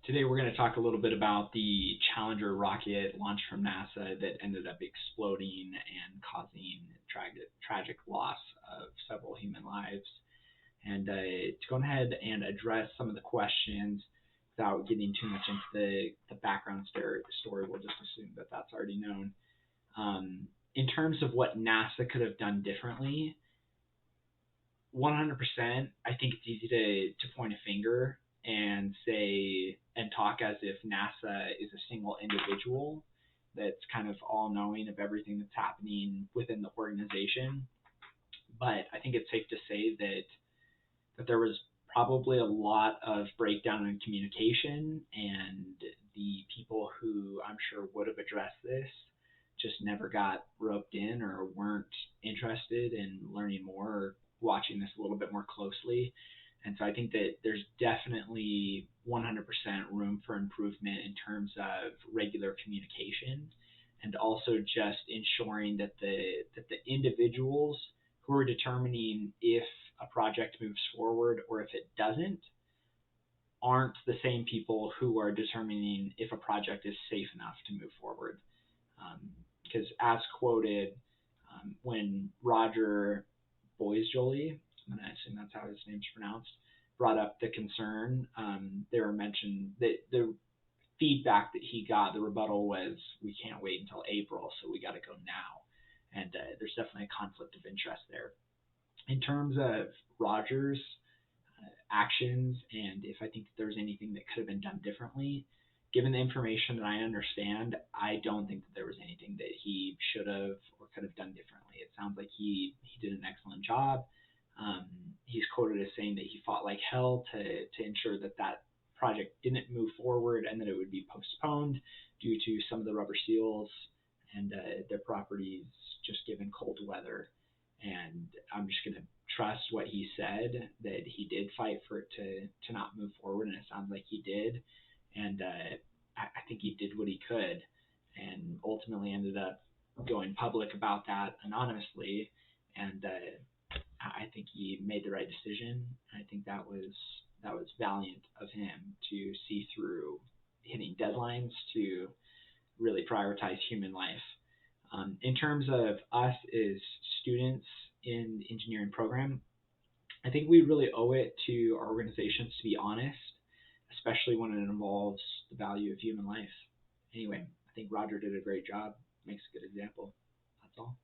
Today we're going to talk a little bit about the Challenger rocket launched from NASA that ended up exploding and causing tragic loss of several human lives. And to go ahead and address some of the questions without getting too much into the background story, we'll just assume that that's already known. In terms of what NASA could have done differently, 100%, I think it's easy to point a finger and say and talk as if NASA is a single individual that's kind of all knowing of everything that's happening within the organization. But I think it's safe to say that there was probably a lot of breakdown in communication, and the people who I'm sure would have addressed this just never got roped in or weren't interested in learning more or watching this a little bit more closely. And so I think that there's definitely 100% room for improvement in terms of regular communication, and also just ensuring that the individuals who are determining if a project moves forward or if it doesn't aren't the same people who are determining if a project is safe enough to move forward. Because as quoted, when Roger Boisjoli, I'm going to assume that's how his name's pronounced, brought up the concern, they were mentioned that the feedback that he got, the rebuttal was, we can't wait until April, so we got to go now. And there's definitely a conflict of interest there. In terms of Rogers' actions and if I think that there's anything that could have been done differently, given the information that I understand, I don't think that there was anything that he should have or could have done differently. It sounds like he did an excellent job. He's quoted as saying that he fought like hell to ensure that project didn't move forward and that it would be postponed due to some of the rubber seals and their properties just given cold weather. And I'm just going to trust what he said, that he did fight for it to not move forward, and it sounds like he did. And I think he did what he could, and ultimately ended up going public about that anonymously. And I think he made the right decision. I think that was valiant of him to see through hitting deadlines to really prioritize human life. In terms of us as students in the engineering program, I think we really owe it to our organizations to be honest, especially when it involves the value of human life. Anyway, I think Roger did a great job, makes a good example. That's all.